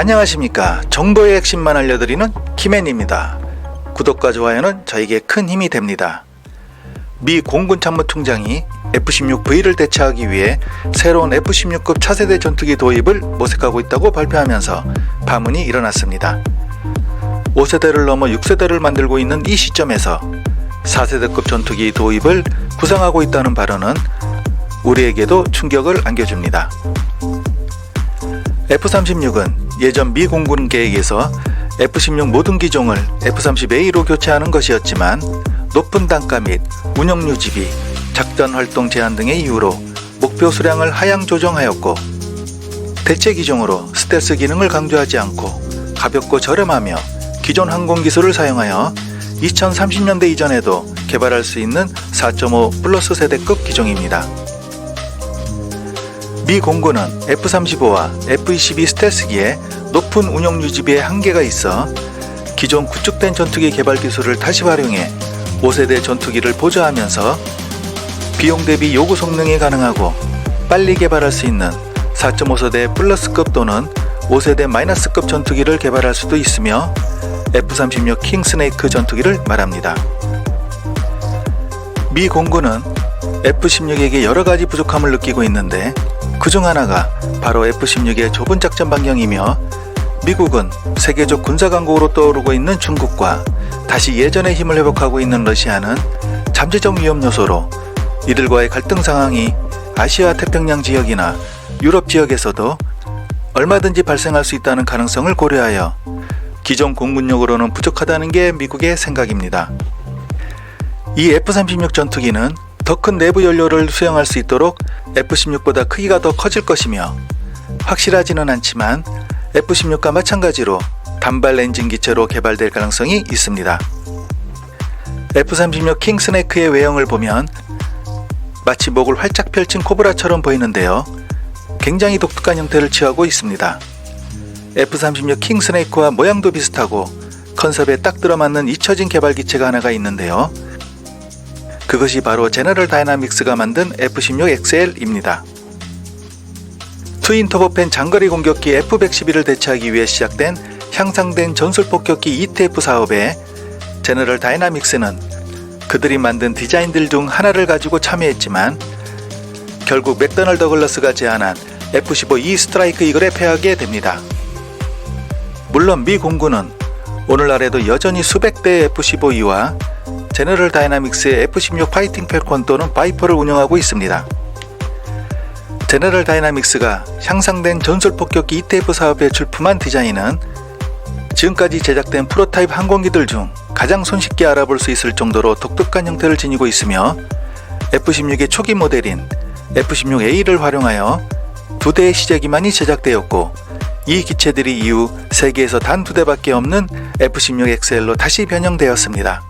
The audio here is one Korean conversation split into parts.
안녕하십니까. 정보의 핵심만 알려드리는 키맨입니다. 구독과 좋아요는 저에게 큰 힘이 됩니다. 미 공군 참모총장이 F-16V를 대체하기 위해 새로운 F-16급 차세대 전투기 도입을 모색하고 있다고 발표하면서 파문이 일어났습니다. 5세대를 넘어 6세대를 만들고 있는 이 시점에서 4세대급 전투기 도입을 구상하고 있다는 발언은 우리에게도 충격을 안겨줍니다. F-36은 예전 미 공군 계획에서 F-16 모든 기종을 F-30A로 교체하는 것이었지만 높은 단가 및 운영 유지비, 작전 활동 제한 등의 이유로 목표 수량을 하향 조정하였고, 대체 기종으로 스텔스 기능을 강조하지 않고 가볍고 저렴하며 기존 항공 기술을 사용하여 2030년대 이전에도 개발할 수 있는 4.5 플러스 세대급 기종입니다. 미 공군은 F-35와 F-22 스텔스기에 높은 운용 유지비의 한계가 있어 기존 구축된 전투기 개발 기술을 다시 활용해 5세대 전투기를 보조하면서 비용 대비 요구 성능이 가능하고 빨리 개발할 수 있는 4.5세대 플러스급 또는 5세대 마이너스급 전투기를 개발할 수도 있으며 F-36 킹스네이크 전투기를 말합니다. 미 공군은 F-16에게 여러가지 부족함을 느끼고 있는데 그중 하나가 바로 F-16의 좁은 작전 반경이며, 미국은 세계적 군사 강국으로 떠오르고 있는 중국과 다시 예전의 힘을 회복하고 있는 러시아는 잠재적 위험 요소로 이들과의 갈등 상황이 아시아 태평양 지역이나 유럽 지역에서도 얼마든지 발생할 수 있다는 가능성을 고려하여 기존 공군력으로는 부족하다는 게 미국의 생각입니다. 이 F-36 전투기는 더 큰 내부 연료를 수용할 수 있도록 F-16보다 크기가 더 커질 것이며, 확실하지는 않지만 F-16과 마찬가지로 단발 엔진 기체로 개발될 가능성이 있습니다. F-36 킹스네이크의 외형을 보면 마치 목을 활짝 펼친 코브라처럼 보이는데요, 굉장히 독특한 형태를 취하고 있습니다. F-36 킹스네이크와 모양도 비슷하고 컨셉에 딱 들어맞는 잊혀진 개발 기체가 하나가 있는데요, 그것이 바로 제너럴 다이나믹스가 만든 F-16XL입니다. 트윈 터보팬 장거리 공격기 F-112를 대체하기 위해 시작된 향상된 전술 폭격기 ETF 사업에 제너럴 다이나믹스는 그들이 만든 디자인들 중 하나를 가지고 참여했지만 결국 맥도널 더글라스가 제안한 F-15E 스트라이크 이글에 패하게 됩니다. 물론 미 공군은 오늘날에도 여전히 수백 대의 F-15E와 제너럴 다이나믹스의 F-16 파이팅 팰콘 또는 바이퍼를 운영하고 있습니다. 제너럴 다이나믹스가 향상된 전술 폭격기 ETF 사업에 출품한 디자인은 지금까지 제작된 프로타입 항공기들 중 가장 손쉽게 알아볼 수 있을 정도로 독특한 형태를 지니고 있으며, F-16의 초기 모델인 F-16A를 활용하여 2대의 시제기만이 제작되었고, 이 기체들이 이후 세계에서 단 2대밖에 없는 F-16XL로 다시 변형되었습니다.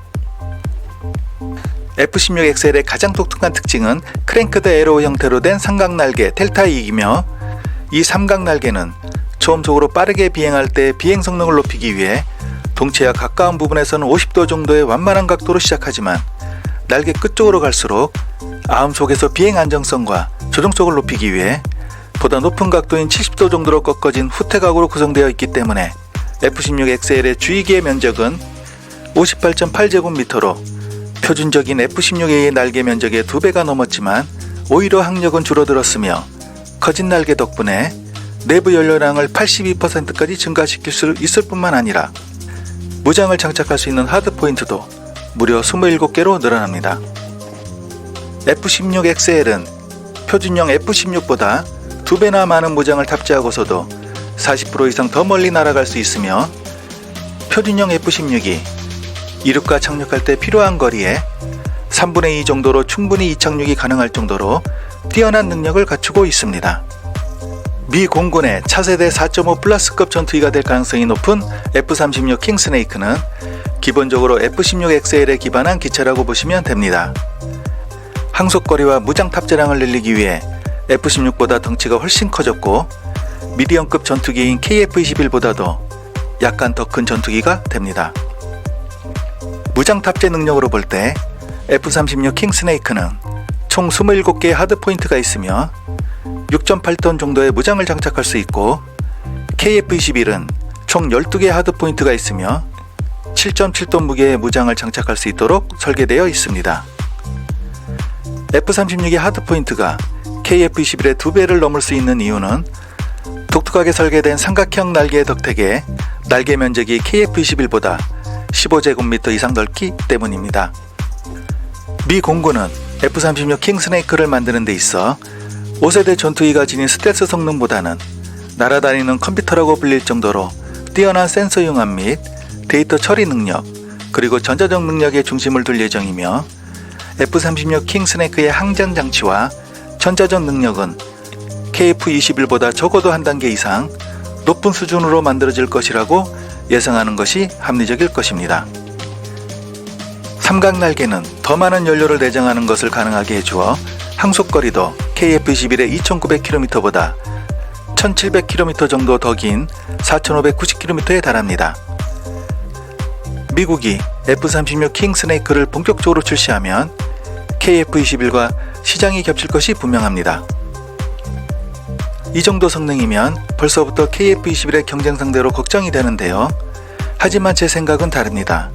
F-16XL의 가장 독특한 특징은 크랭크드 에로 형태로 된 삼각날개 델타2이며, 이 삼각날개는 초음속으로 빠르게 비행할 때 비행 성능을 높이기 위해 동체와 가까운 부분에서는 50도 정도의 완만한 각도로 시작하지만 날개 끝쪽으로 갈수록 아음 속에서 비행 안정성과 조종속을 높이기 위해 보다 높은 각도인 70도 정도로 꺾어진 후퇴각으로 구성되어 있기 때문에 F-16XL의 주위기의 면적은 58.8제곱미터로 표준적인 F-16A의 날개 면적의 2배가 넘었지만 오히려 항력은 줄어들었으며, 커진 날개 덕분에 내부 연료량을 82%까지 증가시킬 수 있을 뿐만 아니라 무장을 장착할 수 있는 하드 포인트도 무려 27개로 늘어납니다. F-16XL은 표준형 F-16보다 2배나 많은 무장을 탑재하고서도 40% 이상 더 멀리 날아갈 수 있으며, 표준형 F-16이 이륙과 착륙할 때 필요한 거리에 3분의 2 정도로 충분히 이착륙이 가능할 정도로 뛰어난 능력을 갖추고 있습니다. 미 공군의 차세대 4.5 플러스급 전투기가 될 가능성이 높은 F-36 킹스네이크는 기본적으로 F-16XL에 기반한 기체라고 보시면 됩니다. 항속거리와 무장 탑재량을 늘리기 위해 F-16보다 덩치가 훨씬 커졌고, 미디엄급 전투기인 KF-21보다도 약간 더 큰 전투기가 됩니다. 무장 탑재 능력으로 볼 때 F-36 킹스네이크는 총 27개의 하드 포인트가 있으며 6.8톤 정도의 무장을 장착할 수 있고, KF-21은 총 12개의 하드포인트가 있으며 7.7톤 무게의 무장을 장착할 수 있도록 설계되어 있습니다. F-36의 하드포인트가 KF-21의 2배를 넘을 수 있는 이유는 독특하게 설계된 삼각형 날개의 덕택에 날개 면적이 KF-21보다 15제곱미터 이상 넓기 때문입니다. 미 공군은 F-36 킹스네이크를 만드는 데 있어 5세대 전투기가 지닌 스텔스 성능보다는 날아다니는 컴퓨터라고 불릴 정도로 뛰어난 센서 융합 및 데이터 처리 능력, 그리고 전자적 능력에 중심을 둘 예정이며 F-36 킹스네이크의 항전 장치와 전자전 능력은 KF-21보다 적어도 한 단계 이상 높은 수준으로 만들어질 것이라고 예상하는 것이 합리적일 것입니다. 삼각 날개는 더 많은 연료를 내장하는 것을 가능하게 해주어 항속거리도 KF-21의 2,900km보다 1,700km 정도 더 긴 4,590km에 달합니다. 미국이 F-36 킹스네이크를 본격적으로 출시하면 KF-21과 시장이 겹칠 것이 분명합니다. 이 정도 성능이면 벌써부터 KF-21의 경쟁 상대로 걱정이 되는데요. 하지만 제 생각은 다릅니다.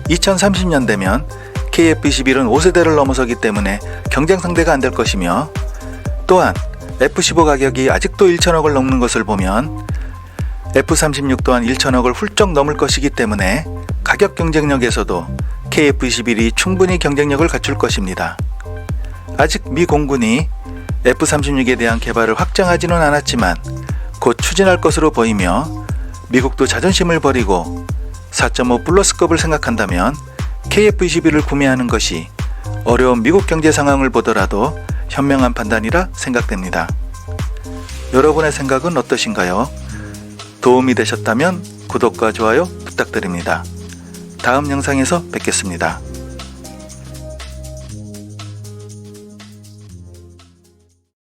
2030년 되면 KF-21은 5세대를 넘어서기 때문에 경쟁 상대가 안 될 것이며, 또한 F-15 가격이 아직도 1천억을 넘는 것을 보면 F-36 또한 1천억을 훌쩍 넘을 것이기 때문에 가격 경쟁력에서도 KF-21이 충분히 경쟁력을 갖출 것입니다. 아직 미 공군이 F-36에 대한 개발을 확정하지는 않았지만 곧 추진할 것으로 보이며, 미국도 자존심을 버리고 4.5 플러스급을 생각한다면 KF-21을 구매하는 것이 어려운 미국 경제 상황을 보더라도 현명한 판단이라 생각됩니다. 여러분의 생각은 어떠신가요? 도움이 되셨다면 구독과 좋아요 부탁드립니다. 다음 영상에서 뵙겠습니다.